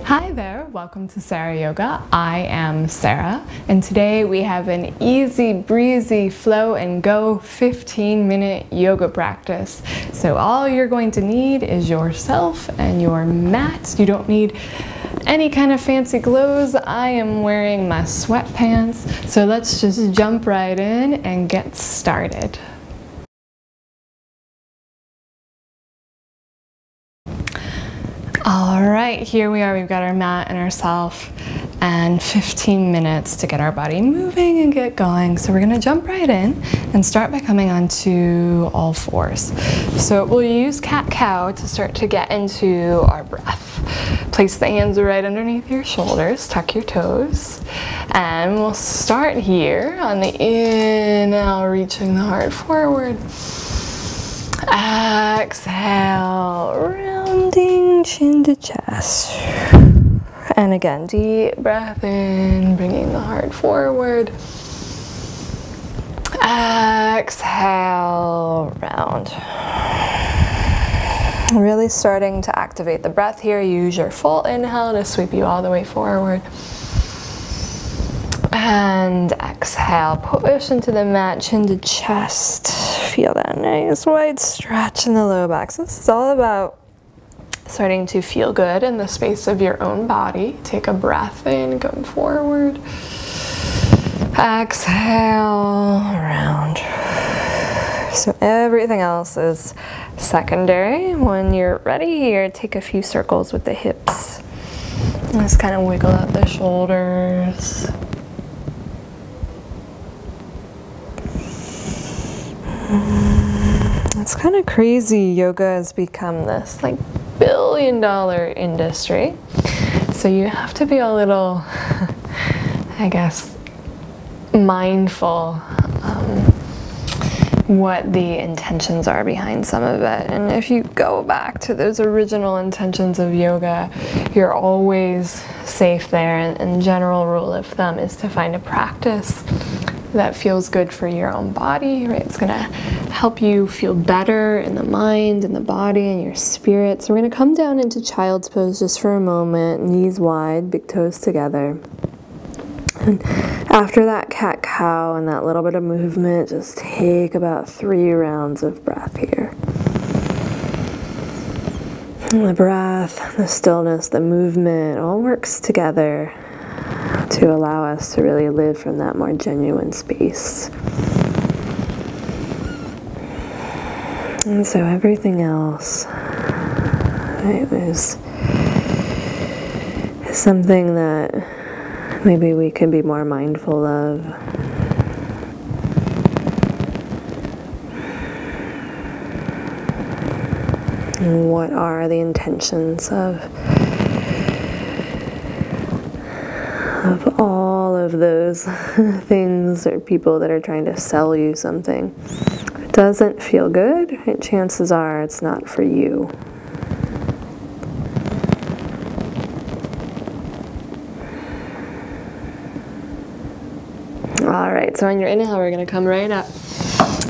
Hi there, welcome to Sarah Yoga. I am Sarah, and today we have an easy breezy flow and go 15-minute yoga practice. So all you're going to need is yourself and your mat. You don't need any kind of fancy clothes. I am wearing my sweatpants, so let's just jump right in and get started. All right, here we are. We've got our mat and ourselves and 15 minutes to get our body moving and get going. So we're gonna jump right in and start by coming onto all fours. So we'll use cat-cow to start to get into our breath. Place the hands right underneath your shoulders, tuck your toes, and we'll start here on the inhale, reaching the heart forward. Exhale, rounding chin to chest. And again, deep breath in, bringing the heart forward. Exhale, round. Really starting to activate the breath here. Use your full inhale to sweep you all the way forward. And exhale, push into the mat, chin to chest. Feel that nice wide stretch in the low back. So this is all about starting to feel good in the space of your own body. Take a breath in, come forward. Exhale, round. So everything else is secondary. When you're ready here, take a few circles with the hips. Just kind of wiggle out the shoulders. It's kind of crazy. Yoga has become this like billion-dollar industry. So you have to be a little, I guess, mindful what the intentions are behind some of it. And if you go back to those original intentions of yoga, you're always safe there. And general rule of thumb is to find a practice that feels good for your own body, right? It's gonna help you feel better in the mind and the body and your spirit. So we're gonna come down into child's pose just for a moment, knees wide, big toes together. And after that cat-cow and that little bit of movement, just take about 3 rounds of breath here. And the breath, the stillness, the movement all works together to allow us to really live from that more genuine space. And so everything else, right, is something that maybe we can be more mindful of. And what are the intentions of all of those things or people that are trying to sell you something? If it doesn't feel good, right, chances are it's not for you. All right, so on your inhale, we're going to come right up.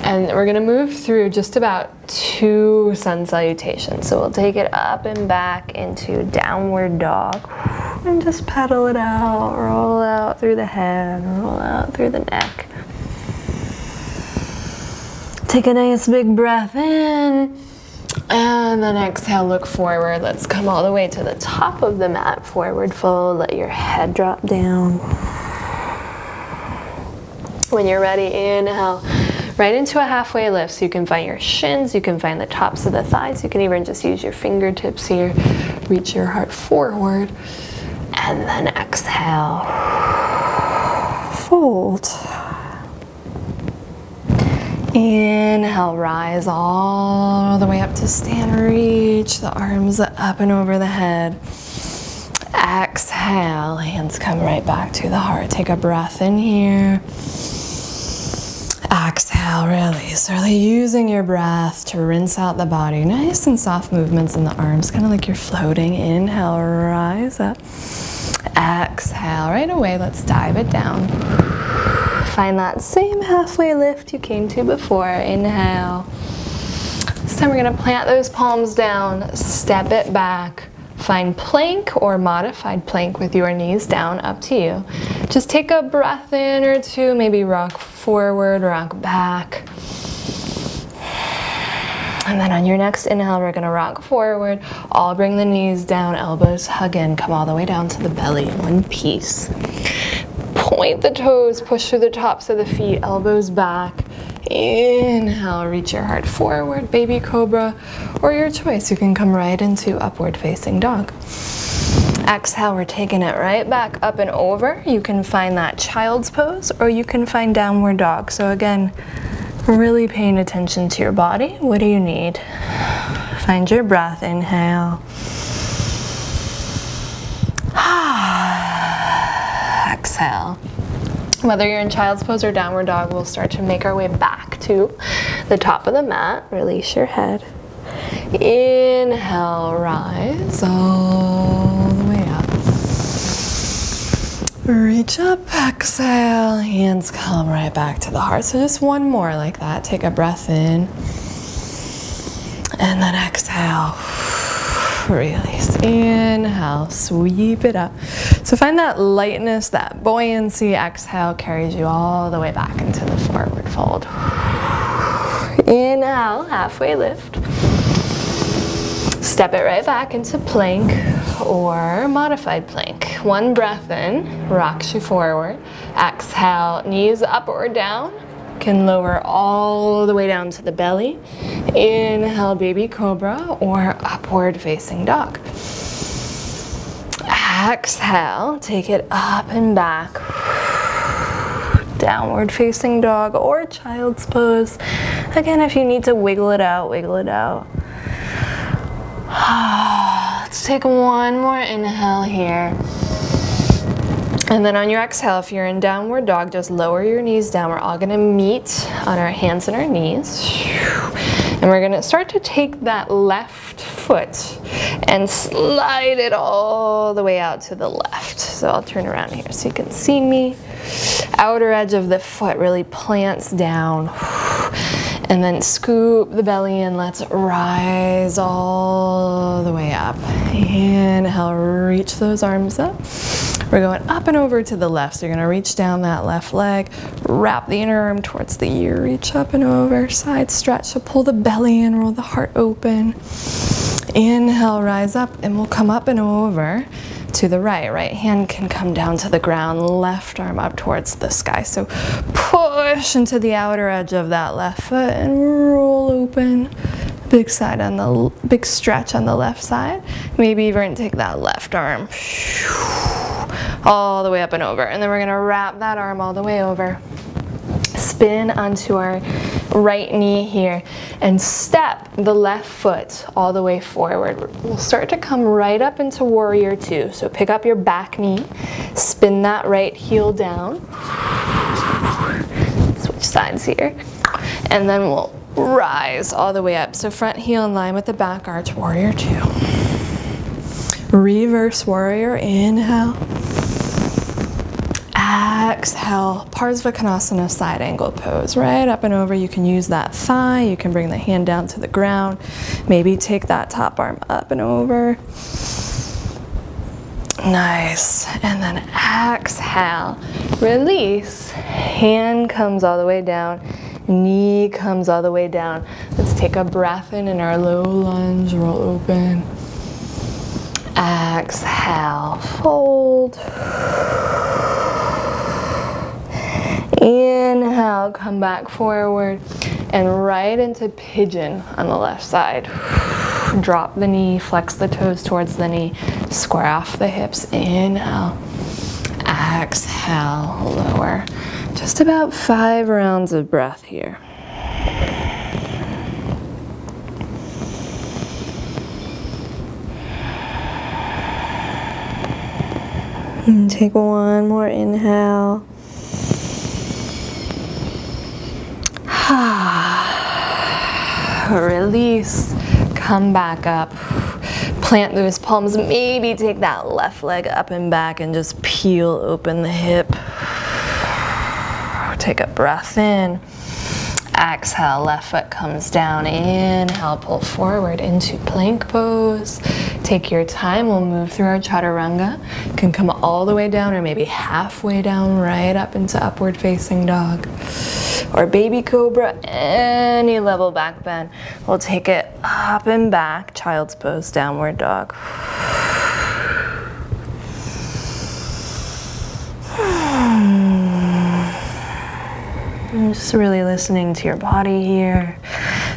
And we're going to move through just about 2 sun salutations. So we'll take it up and back into downward dog. And just pedal it out, roll out through the head, roll out through the neck. Take a nice big breath in, and then exhale, look forward. Let's come all the way to the top of the mat, forward fold. Let your head drop down. When you're ready, inhale right into a halfway lift. So you can find your shins, you can find the tops of the thighs, you can even just use your fingertips here. Reach your heart forward. And then exhale, fold. Inhale, rise all the way up to stand, reach the arms up and over the head. Exhale, hands come right back to the heart. Take a breath in here. Exhale, release. Really using your breath to rinse out the body. Nice and soft movements in the arms, kind of like you're floating. Inhale, rise up. Exhale, right away, let's dive it down. Find that same halfway lift you came to before. Inhale. This time we're gonna plant those palms down, step it back, find plank or modified plank with your knees down, up to you. Just take a breath in or two, maybe rock forward, rock back. And then on your next inhale, we're gonna rock forward. All bring the knees down, elbows hug in, come all the way down to the belly in one piece. Point the toes, push through the tops of the feet, elbows back. Inhale, reach your heart forward, baby cobra, or your choice. You can come right into upward facing dog. Exhale, we're taking it right back up and over. You can find that child's pose, or you can find downward dog. So again, really paying attention to your body. What do you need? Find your breath, inhale. Exhale. Whether you're in child's pose or downward dog, we'll start to make our way back to the top of the mat. Release your head. Inhale, rise all the way up. Reach up, exhale, hands come right back to the heart. So just one more like that. Take a breath in, and then exhale. Release. Inhale, sweep it up. So find that lightness, that buoyancy. Exhale carries you all the way back into the forward fold. Inhale, halfway lift. Step it right back into plank or modified plank. One breath in, rocks you forward. Exhale, knees up or down. Can lower all the way down to the belly. Inhale, baby cobra or upward facing dog. Exhale, take it up and back. Downward facing dog or child's pose. Again, if you need to wiggle it out, wiggle it out. Let's take one more inhale here. And then on your exhale, if you're in downward dog, just lower your knees down. We're all gonna meet on our hands and our knees. And we're gonna start to take that left foot and slide it all the way out to the left. So I'll turn around here so you can see me. Outer edge of the foot really plants down. And then scoop the belly in. Let's rise all the way up. Inhale, reach those arms up. We're going up and over to the left. So you're gonna reach down that left leg, wrap the inner arm towards the ear, reach up and over, side stretch. So pull the belly in, roll the heart open. Inhale, rise up, and we'll come up and over to the right. Right hand can come down to the ground, left arm up towards the sky. So push into the outer edge of that left foot and roll open. Big stretch on the left side. Maybe even take that left arm all the way up and over. And then we're gonna wrap that arm all the way over. Spin onto our right knee here and step the left foot all the way forward. We'll start to come right up into warrior two. So pick up your back knee, spin that right heel down. Switch sides here. And then we'll rise all the way up. So front heel in line with the back arch, warrior two. Reverse warrior, inhale. Exhale, Parsvakonasana side angle pose, right up and over. You can use that thigh, you can bring the hand down to the ground, maybe take that top arm up and over. Nice, and then exhale, release, hand comes all the way down, knee comes all the way down. Let's take a breath in our low lunge, roll open. Exhale, fold. Inhale, come back forward and right into pigeon on the left side. Drop the knee, flex the toes towards the knee, square off the hips. Inhale, exhale, lower. Just about 5 rounds of breath here. And take one more inhale. Release, come back up, plant those palms, maybe take that left leg up and back and just peel open the hip. Take a breath in, Exhale, left foot comes down. Inhale, pull forward into plank pose. Take your time, we'll move through our chaturanga. Can come all the way down or maybe halfway down, right up into upward facing dog. Or baby cobra, any level back bend. We'll take it up and back, child's pose, downward dog. Just really listening to your body here,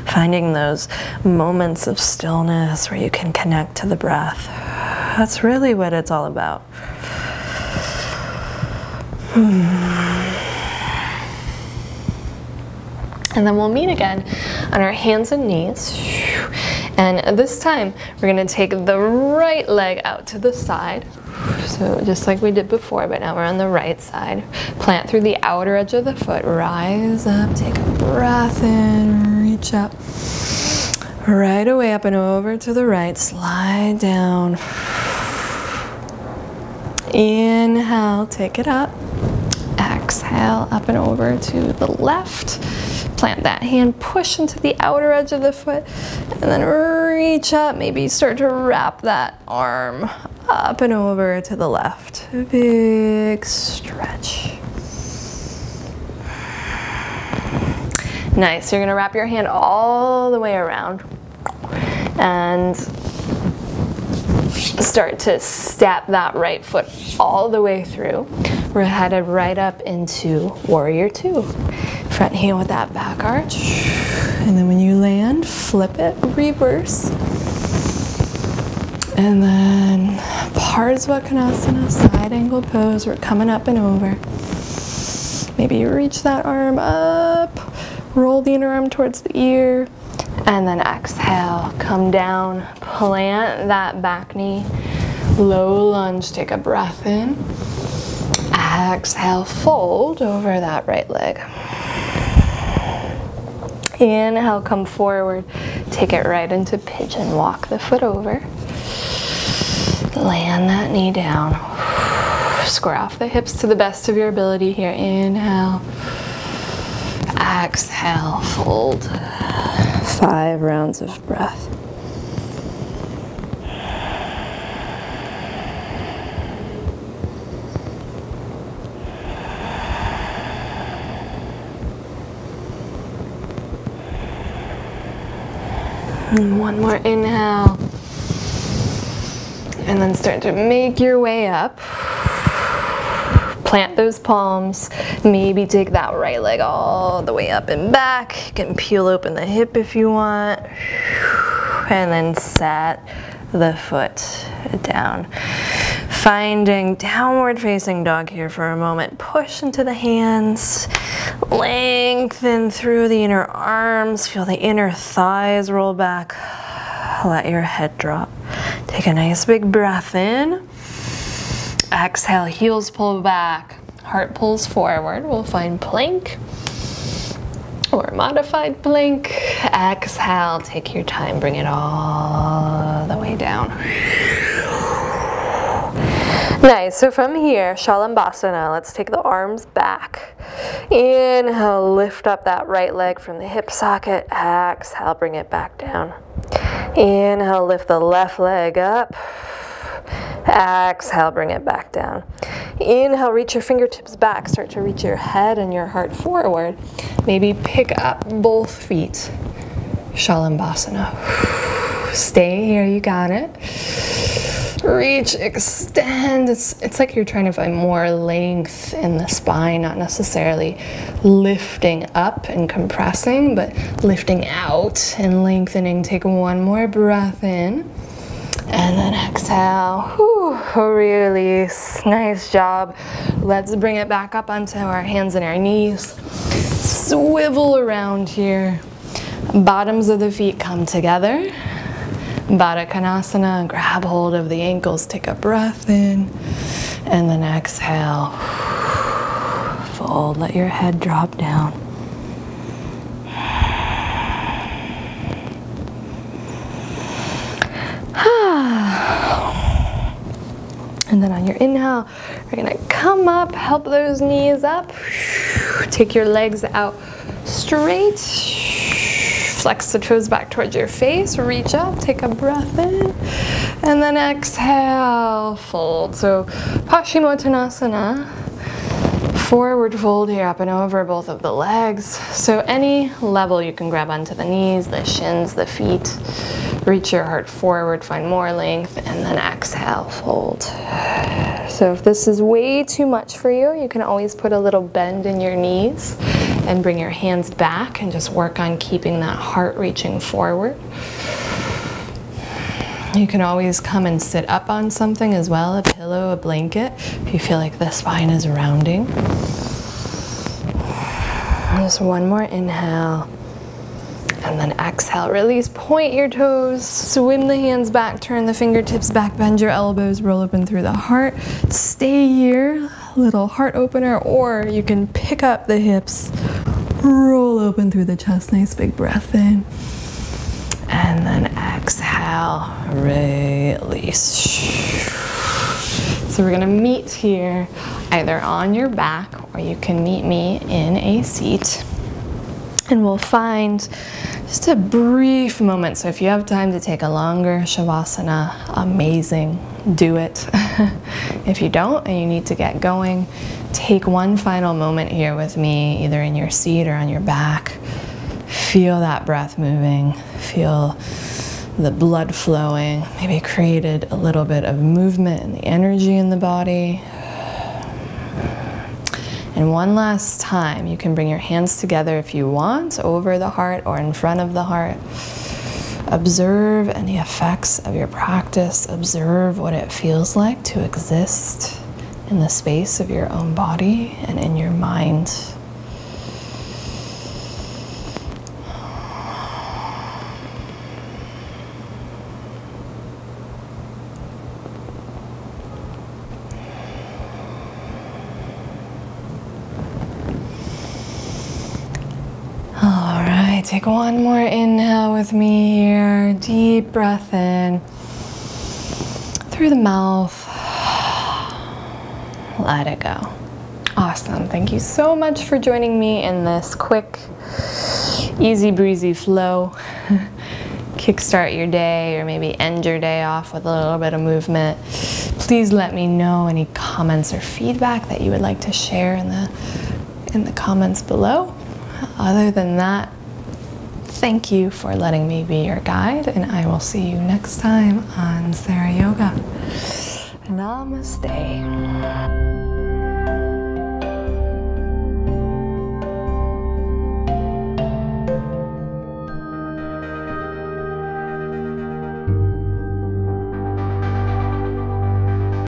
finding those moments of stillness where you can connect to the breath. That's really what it's all about. And then we'll meet again on our hands and knees. And this time, we're gonna take the right leg out to the side. So just like we did before, but now we're on the right side. Plant through the outer edge of the foot, rise up, take a breath in, reach up. Right away up and over to the right, slide down. Inhale, take it up. Exhale, up and over to the left. Plant that hand, push into the outer edge of the foot, and then reach up. Maybe start to wrap that arm up and over to the left. A big stretch. Nice. You're going to wrap your hand all the way around and start to step that right foot all the way through. We're headed right up into Warrior Two. Front heel with that back arch. And then when you land, flip it, reverse. And then Parsvakonasana, side angle pose. We're coming up and over. Maybe you reach that arm up, roll the inner arm towards the ear, and then exhale, come down, plant that back knee, low lunge, take a breath in. Exhale, fold over that right leg. Inhale, come forward, take it right into pigeon, walk the foot over. Land that knee down. Square off the hips to the best of your ability here. Inhale. Exhale, fold. 5 rounds of breath. And one more inhale. And then start to make your way up. Plant those palms. Maybe take that right leg all the way up and back. You can peel open the hip if you want. And then set the foot down. Finding downward facing dog here for a moment. Push into the hands. Lengthen through the inner arms. Feel the inner thighs roll back. Let your head drop. Take a nice big breath in. Exhale, heels pull back. Heart pulls forward. We'll find plank or modified plank. Exhale, take your time. Bring it all the way down. Nice, so from here, Shalambhasana, let's take the arms back. Inhale, lift up that right leg from the hip socket. Exhale, bring it back down. Inhale, lift the left leg up. Exhale, bring it back down. Inhale, reach your fingertips back. Start to reach your head and your heart forward. Maybe pick up both feet. Shalambhasana. Stay here, you got it. Reach, extend. It's like you're trying to find more length in the spine, not necessarily lifting up and compressing, but lifting out and lengthening. Take one more breath in. And then exhale. Whew, release. Nice job. Let's bring it back up onto our hands and our knees. Swivel around here. Bottoms of the feet come together. Baddha Konasana, grab hold of the ankles, take a breath in, and then exhale. Fold, let your head drop down. And then on your inhale, we're gonna come up, help those knees up. Take your legs out straight. Flex the toes back towards your face, reach up, take a breath in, and then exhale, fold. So Paschimottanasana, forward fold here, up and over both of the legs. So any level you can grab onto the knees, the shins, the feet, reach your heart forward, find more length, and then exhale, fold. So if this is way too much for you, you can always put a little bend in your knees and bring your hands back and just work on keeping that heart reaching forward. You can always come and sit up on something as well, a pillow, a blanket, if you feel like the spine is rounding. Just one more inhale. And then exhale, release, point your toes, swim the hands back, turn the fingertips back, bend your elbows, roll open through the heart. Stay here, little heart opener, or you can pick up the hips, roll open through the chest, nice big breath in. And then exhale, release. So we're gonna meet here either on your back or you can meet me in a seat. And we'll find just a brief moment. So if you have time to take a longer Shavasana, amazing, do it. If you don't and you need to get going, take one final moment here with me, either in your seat or on your back. Feel that breath moving, feel the blood flowing, maybe created a little bit of movement in the energy in the body. And one last time, you can bring your hands together if you want, over the heart or in front of the heart. Observe any effects of your practice. Observe what it feels like to exist in the space of your own body and in your mind. Take one more inhale with me here. Deep breath in through the mouth. Let it go. Awesome. Thank you so much for joining me in this quick, easy breezy flow. Kickstart your day or maybe end your day off with a little bit of movement. Please let me know any comments or feedback that you would like to share in the comments below. Other than that, thank you for letting me be your guide, and I will see you next time on XSarah Yoga. Namaste.